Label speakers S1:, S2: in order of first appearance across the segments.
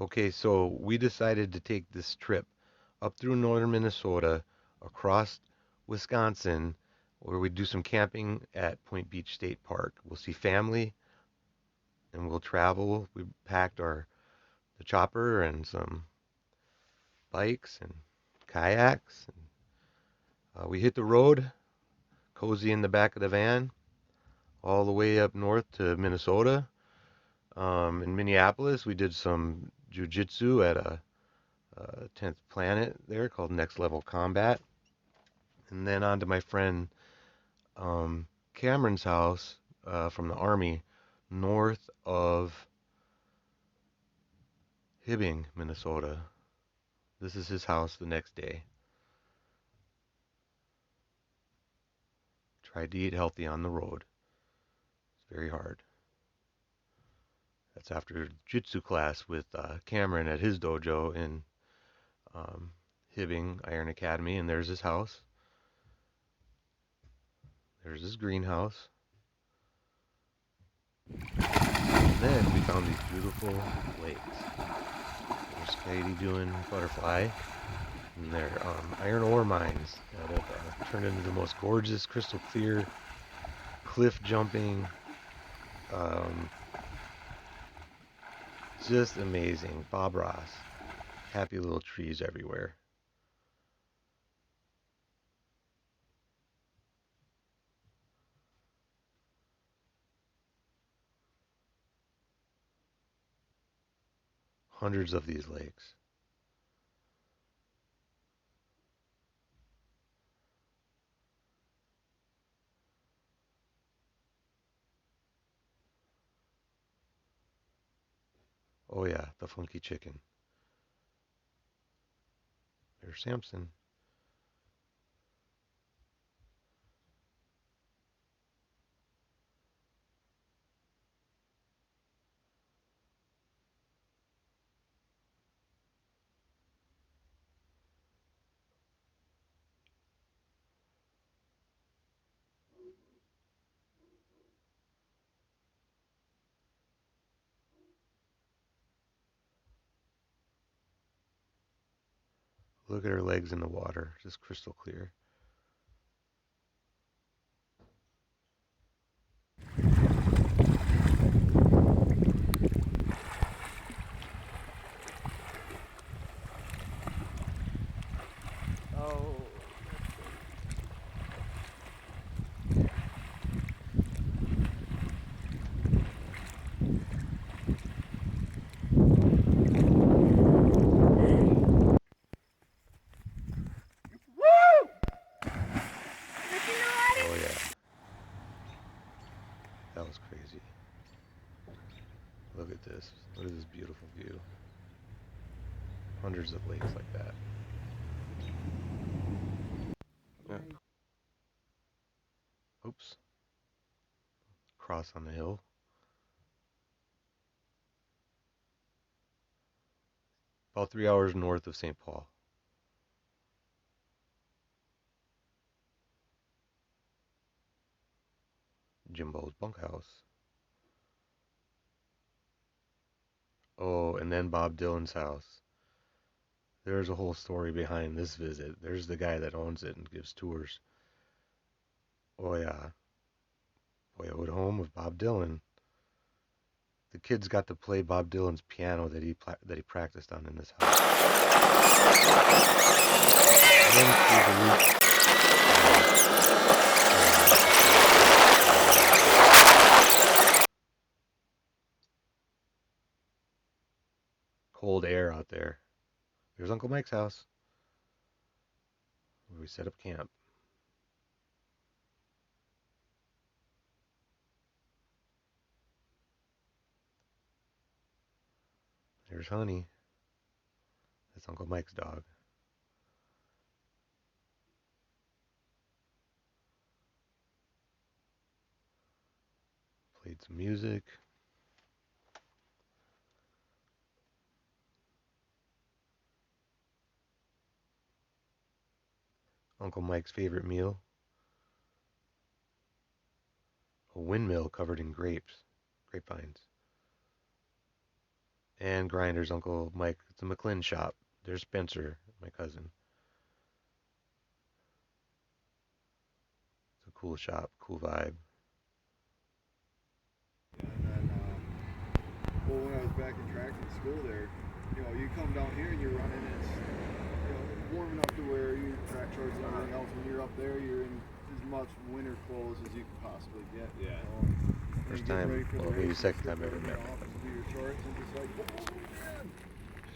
S1: Okay, so we decided to take this trip up through northern Minnesota, across Wisconsin, where we do some camping at Point Beach State Park. We'll see family and we'll travel. We packed the chopper and some bikes and kayaks. We hit the road, cozy in the back of the van, all the way up north to Minnesota. In Minneapolis, we did some jujitsu at a 10th Planet there called Next Level Combat. And then on to my friend Cameron's house from the Army north of Hibbing, Minnesota. This is his house the next day. Tried to eat healthy on the road. It's very hard. That's after jitsu class with Cameron at his dojo in Hibbing, Iron Academy, and there's his house. There's his greenhouse. And then we found these beautiful lakes. There's Katie doing butterfly, and they're iron ore mines that have turned into the most gorgeous, crystal clear, cliff jumping, um, just amazing. Bob Ross. Happy little trees everywhere. Hundreds of these lakes. Oh yeah, the funky chicken. There's Samson. Look at her legs in the water, just crystal clear.
S2: Oh,
S1: Oh yeah, that was crazy. Look at this. Look at this beautiful view. Hundreds of lakes like that. Yeah. Oops. Cross on the hill. About 3 hours north of St. Paul. Jimbo's bunkhouse. Oh, and then Bob Dylan's house. There's a whole story behind this visit. There's the guy that owns it and gives tours. Oh yeah, boyhood home of Bob Dylan. The kids got to play Bob Dylan's piano that he practiced on in this house. And then through the roof, cold air out there. There's Uncle Mike's house where we set up camp. There's Honey. That's Uncle Mike's dog. Played some music. Uncle Mike's favorite meal, a windmill covered in grapevines. And grinders, Uncle Mike. It's a McLean shop. There's Spencer, my cousin. It's a cool shop, cool vibe.
S2: And then, well, when I was back in track in school there, you come down here and you're running, and it's, warm enough to wear your track shorts and everything else. When you're up there, you're in as much winter clothes as you can possibly get.
S3: Yeah.
S1: First time, well, maybe second time I ever met.
S2: Do your shorts and just like, oh man!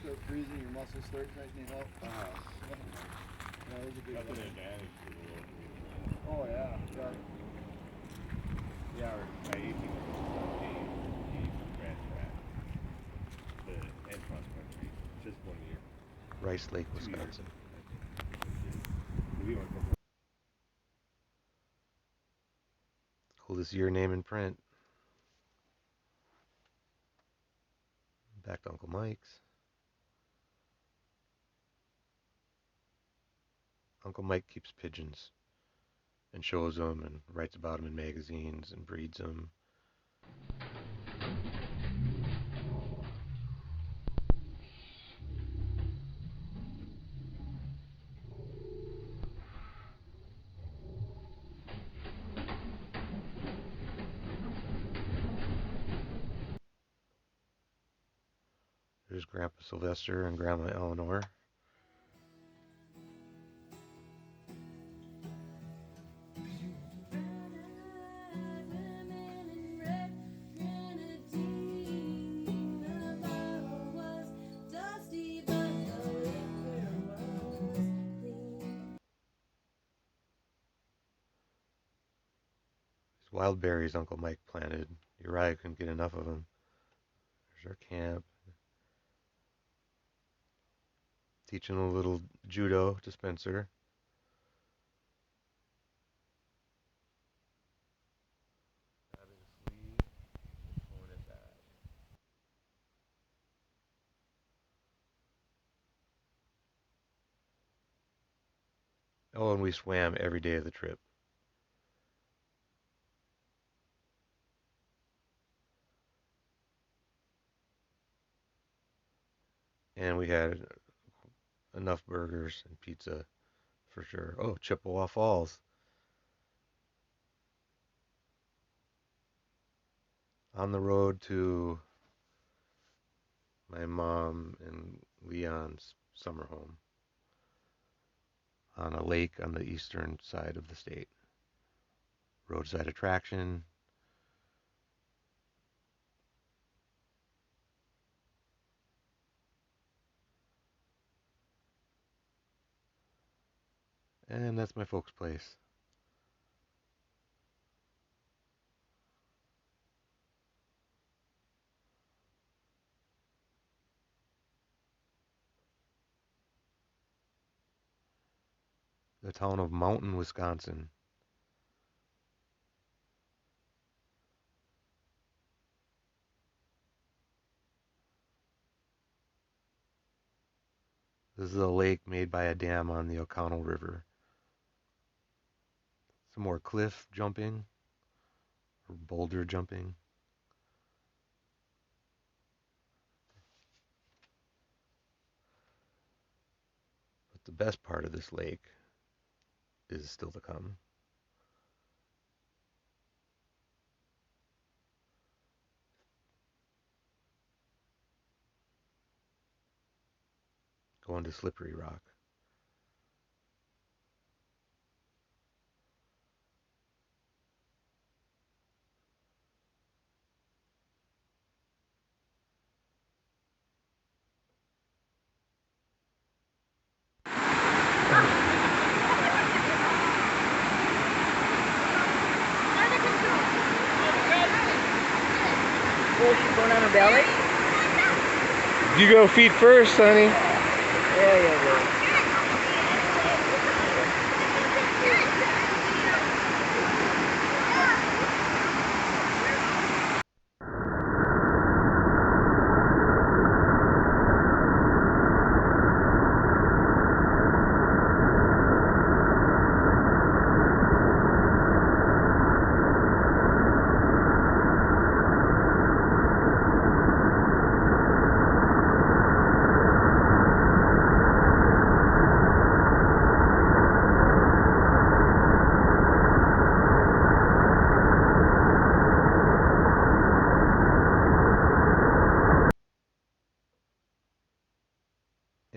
S2: Start freezing, your muscles start tightening up. That was a big
S3: That's an
S2: thing.
S3: advantage to the local.
S2: Oh yeah.
S3: Yeah, my 18 he ran track. And cross country. Just 1 year.
S1: Rice Lake, Wisconsin.
S3: We went from
S1: Coolest year name in print. Back to Uncle Mike's. Uncle Mike keeps pigeons and shows them and writes about them in magazines and breeds them. There's Grandpa Sylvester and Grandma Eleanor. These wild berries Uncle Mike planted. Uriah couldn't get enough of them. There's our camp. Teaching a little judo to Spencer. Oh, and we swam every day of the trip. And we had enough burgers and pizza for sure. Oh, Chippewa Falls. On the road to my mom and Leon's summer home on a lake on the eastern side of the state. Roadside attraction. And that's my folks' place. The town of Mountain, Wisconsin. This is a lake made by a dam on the Oconto River. Some more cliff jumping or boulder jumping. But the best part of this lake is still to come. Going to Slippery Rock.
S4: Oh, she's going on her belly?
S1: You go feet first, honey.
S4: Yeah.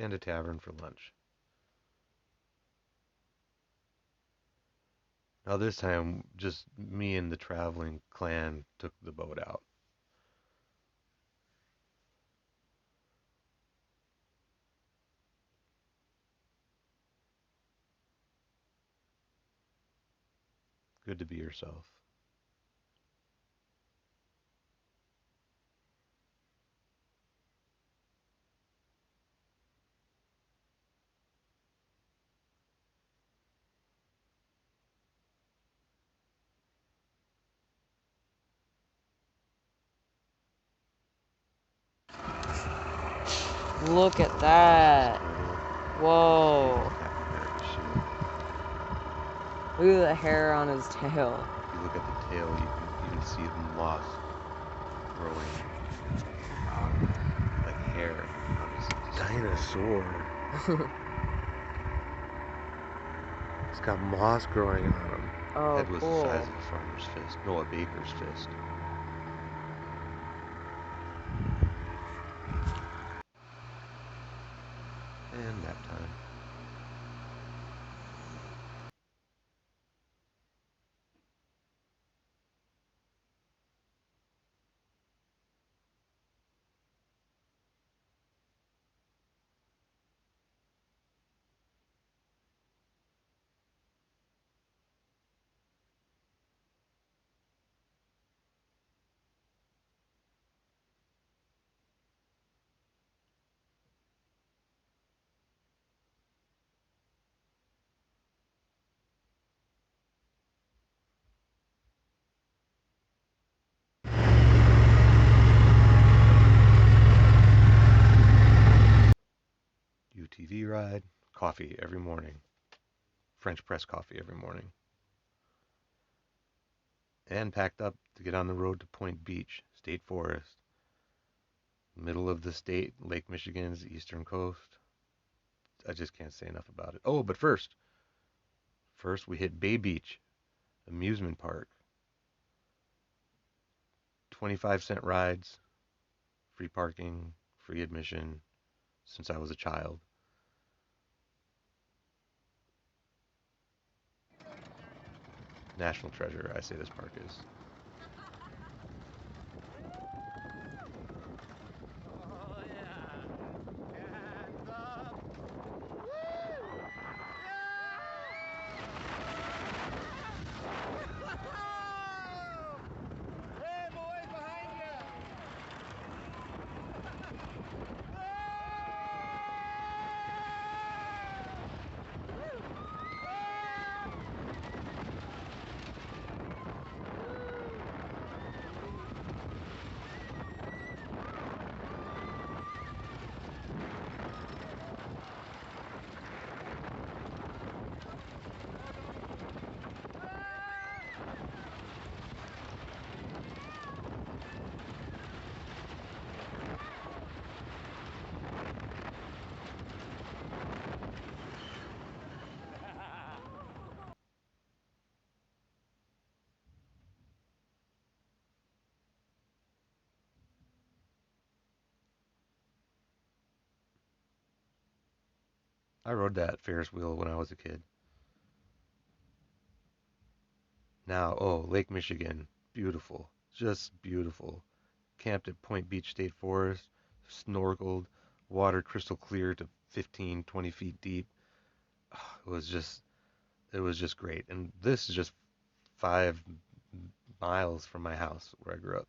S1: and a tavern for lunch. Now this time, just me and the traveling clan took the boat out. Good to be yourself.
S5: Look at that. Whoa. Look at the hair on his tail.
S1: If you look at the tail, you can even see the moss growing like hair on his dinosaur. It's got moss growing on him.
S5: Oh,
S1: Head was
S5: cool.
S1: the size of a farmer's fist. No, a baker's fist. And nap time. UTV ride, coffee every morning. French press coffee every morning. And packed up to get on the road to Point Beach, State Forest. Middle of the state, Lake Michigan's eastern coast. I just can't say enough about it. Oh, but first we hit Bay Beach, amusement park. 25-cent rides, free parking, free admission since I was a child. National treasure, I say this park is. I rode that Ferris wheel when I was a kid. Now, oh, Lake Michigan, beautiful, just beautiful. Camped at Point Beach State Forest, snorkeled, water crystal clear to 15, 20 feet deep. It was just great. And this is just 5 miles from my house where I grew up.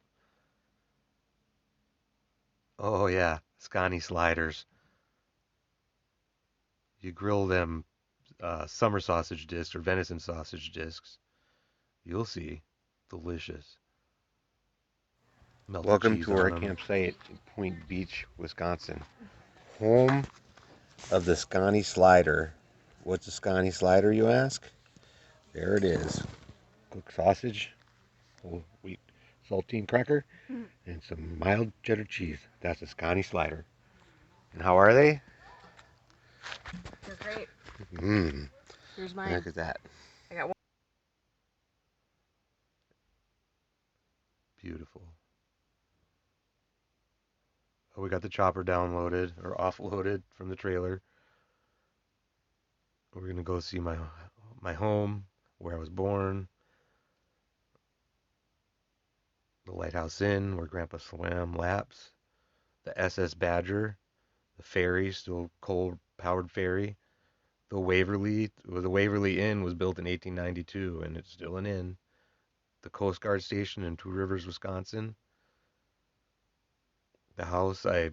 S1: Oh yeah, Scotty sliders. You grill them summer sausage discs or venison sausage discs. You'll see. Delicious. Melted Welcome cheese to our campsite in Point Beach, Wisconsin. Home of the Scotty slider. What's a Scotty slider, you ask? There it is. Cooked sausage, whole wheat saltine cracker, and some mild cheddar cheese. That's a Scotty slider. And how are they?
S5: They're great.
S1: Mmm.
S5: Here's mine.
S1: Look at that.
S5: I got one.
S1: Beautiful. We got the chopper downloaded or offloaded from the trailer. We're gonna go see my home, where I was born, the Lighthouse Inn, where Grandpa swam laps, the SS Badger, the ferry, still coal-powered ferry, the Waverly Inn was built in 1892, and it's still an inn. The Coast Guard station in Two Rivers, Wisconsin. The house I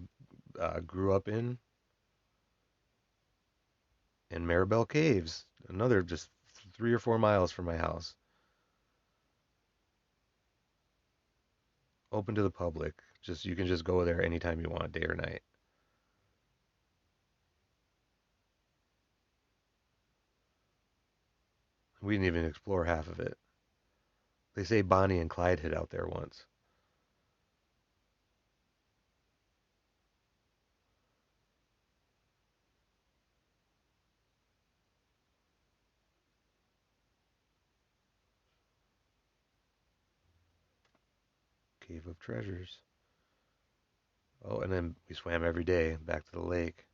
S1: grew up in Maribel Caves, another just 3 or 4 miles from my house. Open to the public. Just you can just go there anytime you want, day or night. We didn't even explore half of it. They say Bonnie and Clyde hid out there once. Cave of Treasures. Oh, and then we swam every day back to the lake.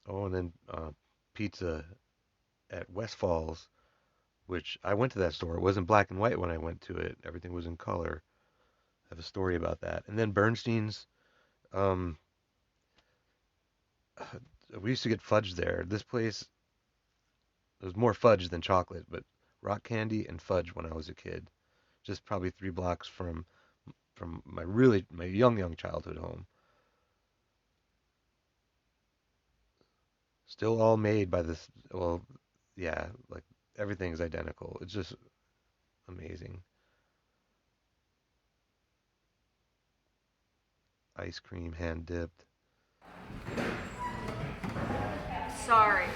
S1: Oh, and then pizza at West Falls, which I went to that store. It wasn't black and white when I went to it. Everything was in color. I have a story about that. And then Bernstein's. Um, we used to get fudge there. This place, it was more fudge than chocolate, but rock candy and fudge when I was a kid. Just probably 3 blocks from my young childhood home. Still all made by this. Well, yeah, like everything's identical. It's just amazing. Ice cream, hand dipped.
S5: Sorry,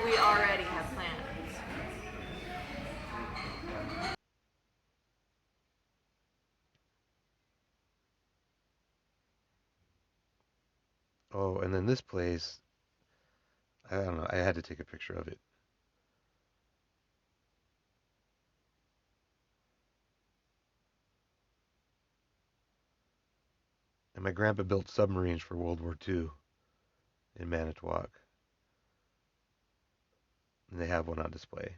S5: we already have plans.
S1: Oh, and then this place, I don't know. I had to take a picture of it. And my grandpa built submarines for World War II in Manitowoc, and they have one on display.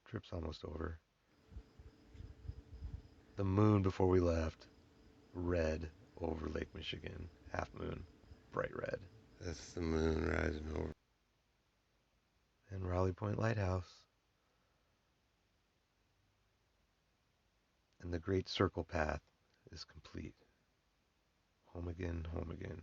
S1: Trip's almost over. The moon before we left, red over Lake Michigan, half moon, bright red. That's the moon rising over. And Raleigh Point Lighthouse. And the great circle path is complete. Home again, home again.